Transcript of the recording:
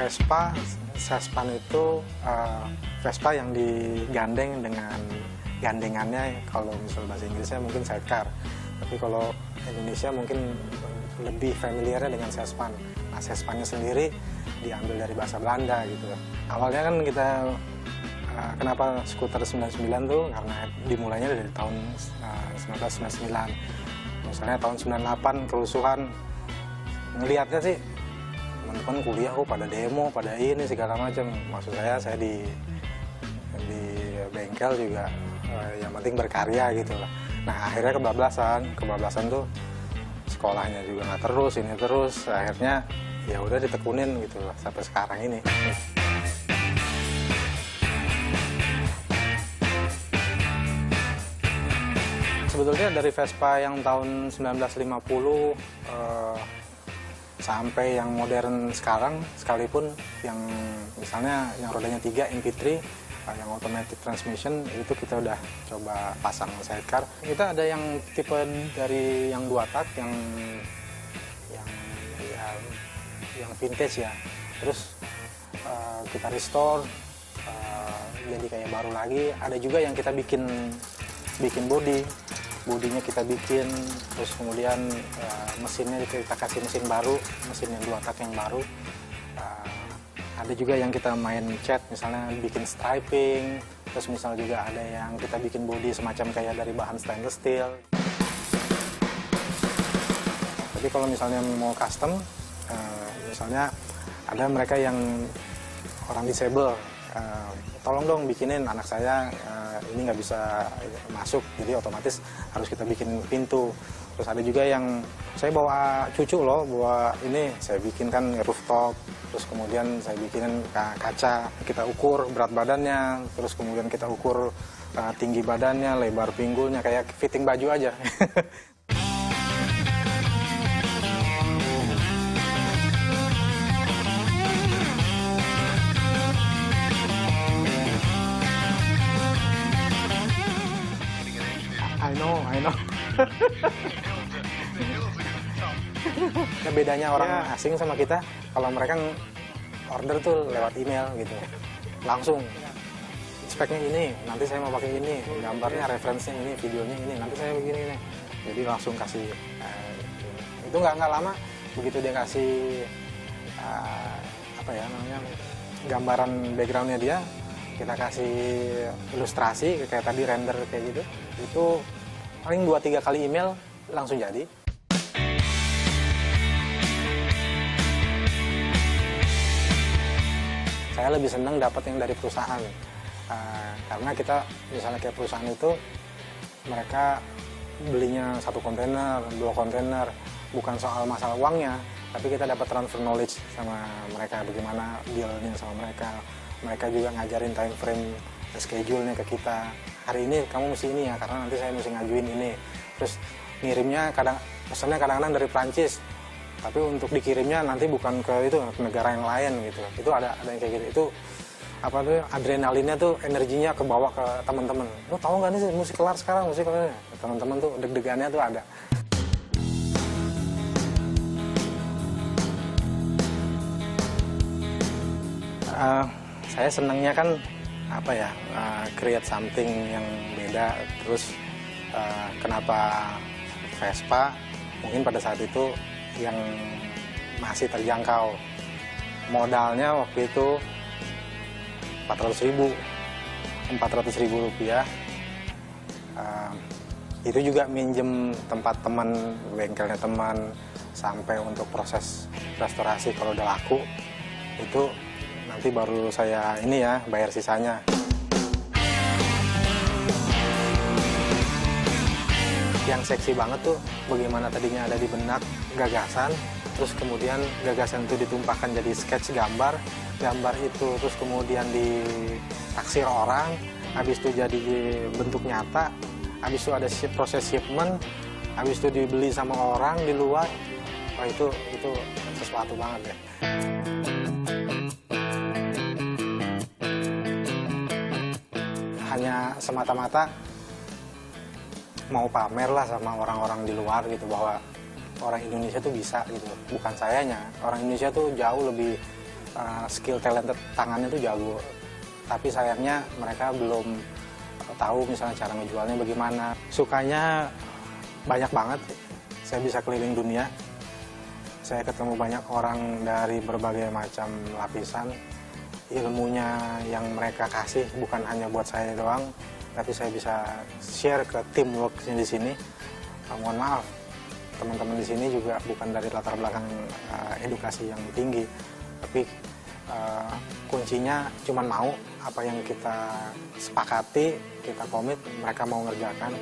Sespan itu Vespa yang digandeng dengan gandengannya, kalau misal bahasa Inggrisnya mungkin sidecar. Tapi kalau Indonesia mungkin lebih familiarnya dengan Sespan. Nah, Sespannya sendiri diambil dari bahasa Belanda gitu. Awalnya kan kita kenapa skuter 99 tuh karena dimulainya dari tahun 1999. Misalnya tahun 98 kerusuhan, ngelihatnya sih teman-teman kuliah pada demo, pada ini segala macam. Maksud saya di bengkel juga yang penting berkarya gitu lah. Nah akhirnya kebablasan tuh sekolahnya juga nggak terus, ini terus, akhirnya ya udah ditekunin gitu lah sampai sekarang ini. Sebetulnya dari Vespa yang tahun 1950 sampai yang modern sekarang, sekalipun yang misalnya yang rodanya 3 MP3 yang automatic transmission, itu kita udah coba pasang sidecar. Kita ada yang tipe dari yang 2 tak yang vintage ya. Terus kita restore jadi kayak baru lagi. Ada juga yang kita bikin bodinya kita bikin, terus kemudian mesinnya kita kasih mesin baru, mesin yang 2 tak yang baru. Ada juga yang kita main cat, misalnya bikin striping, terus misal juga ada yang kita bikin bodi semacam kayak dari bahan stainless steel. Tapi kalau misalnya mau custom, misalnya ada mereka yang orang disable, tolong dong bikinin anak saya ini nggak bisa masuk, jadi otomatis harus kita bikin pintu. Terus ada juga yang saya bawa cucu loh, bawa ini saya bikinkan rooftop, terus kemudian saya bikinin kaca, kita ukur berat badannya, terus kemudian kita ukur tinggi badannya, lebar pinggulnya, kayak fitting baju aja. I know. Nah, bedanya orang asing sama kita, kalau mereka order tuh lewat email gitu, langsung speknya ini, nanti saya mau pakai ini, gambarnya, referensinya ini, videonya ini, nanti saya begini ini. Jadi langsung kasih, itu nggak lama, begitu dia kasih gambaran backgroundnya dia, kita kasih ilustrasi kayak tadi render kayak gitu, itu paling 2-3 kali email langsung jadi. Saya lebih senang dapat yang dari perusahaan, karena kita misalnya kayak perusahaan itu mereka belinya 1 kontainer, 2 kontainer, bukan soal masalah uangnya, tapi kita dapat transfer knowledge sama mereka, bagaimana dealnya sama mereka. Mereka juga ngajarin time frame, schedule-nya ke kita. Hari ini kamu mesti ini ya, karena nanti saya mesti ngajuin ini. Terus ngirimnya pesannya kadang-kadang dari Prancis, tapi untuk dikirimnya nanti bukan ke negara yang lain gitu. Itu ada yang kayak gitu. Itu adrenalinnya tuh, energinya kebawa ke teman-teman. Lo tahu nggak nih musik kelar sekarang, musik kelar? Teman-teman tuh deg-degannya tuh ada. Saya senangnya kan create something yang beda. Terus kenapa Vespa mungkin pada saat itu yang masih terjangkau, modalnya waktu itu 400.000 rupiah. Itu juga minjem tempat teman, bengkelnya teman, sampai untuk proses restorasi kalau udah laku itu nanti baru saya bayar sisanya. Yang seksi banget tuh bagaimana tadinya ada di benak gagasan, terus kemudian gagasan itu ditumpahkan jadi sketch gambar itu terus kemudian ditaksir orang, habis itu jadi bentuk nyata, habis itu ada proses shipment, habis itu dibeli sama orang di luar. Wah, itu sesuatu banget ya. Hanya semata-mata mau pamer lah sama orang-orang di luar gitu, bahwa orang Indonesia tuh bisa gitu. Bukan sayanya, orang Indonesia tuh jauh lebih skill talented tangannya itu jago, tapi sayangnya mereka belum tahu misalnya cara ngejualnya bagaimana. Sukanya banyak banget, saya bisa keliling dunia, saya ketemu banyak orang dari berbagai macam lapisan. Ilmunya yang mereka kasih bukan hanya buat saya doang, tapi saya bisa share ke teamwork di sini. Mohon maaf, teman-teman di sini juga bukan dari latar belakang edukasi yang tinggi, tapi kuncinya cuma mau apa yang kita sepakati, kita komit, mereka mau ngerjakan.